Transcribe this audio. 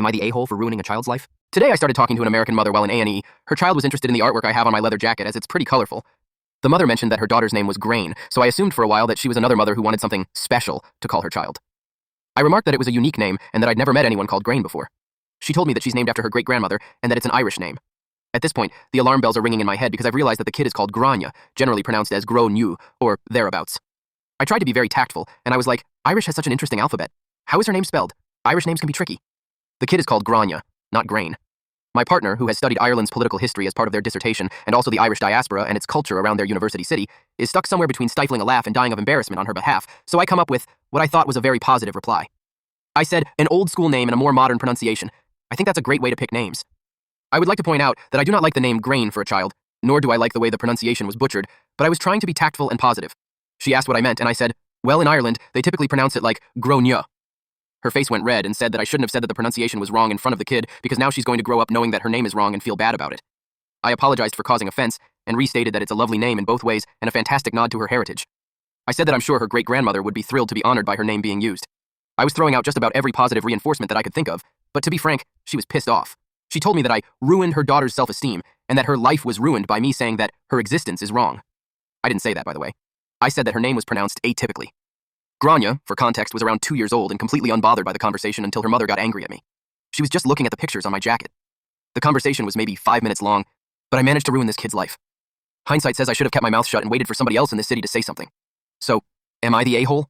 Am I the a-hole for ruining a child's life? Today I started talking to an American mother while in A&E. Her child was interested in the artwork I have on my leather jacket as it's pretty colorful. The mother mentioned that her daughter's name was Grain, so I assumed for a while that she was another mother who wanted something special to call her child. I remarked that it was a unique name and that I'd never met anyone called Grain before. She told me that she's named after her great-grandmother and that it's an Irish name. At this point, the alarm bells are ringing in my head because I've realized that the kid is called Grania, generally pronounced as Gro-New, or thereabouts. I tried to be very tactful, and I was like, Irish has such an interesting alphabet. How is her name spelled? Irish names can be tricky. The kid is called Grania, not Grain. My partner, who has studied Ireland's political history as part of their dissertation and also the Irish diaspora and its culture around their university city, is stuck somewhere between stifling a laugh and dying of embarrassment on her behalf, so I come up with what I thought was a very positive reply. I said, an old-school name and a more modern pronunciation. I think that's a great way to pick names. I would like to point out that I do not like the name Grain for a child, nor do I like the way the pronunciation was butchered, but I was trying to be tactful and positive. She asked what I meant, and I said, well, in Ireland, they typically pronounce it like Grania. Her face went red and said that I shouldn't have said that the pronunciation was wrong in front of the kid because now she's going to grow up knowing that her name is wrong and feel bad about it. I apologized for causing offense and restated that it's a lovely name in both ways and a fantastic nod to her heritage. I said that I'm sure her great-grandmother would be thrilled to be honored by her name being used. I was throwing out just about every positive reinforcement that I could think of, but to be frank, she was pissed off. She told me that I ruined her daughter's self-esteem and that her life was ruined by me saying that her existence is wrong. I didn't say that, by the way. I said that her name was pronounced atypically. Grania, for context, was around 2 years old and completely unbothered by the conversation until her mother got angry at me. She was just looking at the pictures on my jacket. The conversation was maybe 5 minutes long, but I managed to ruin this kid's life. Hindsight says I should have kept my mouth shut and waited for somebody else in this city to say something. So, am I the a-hole?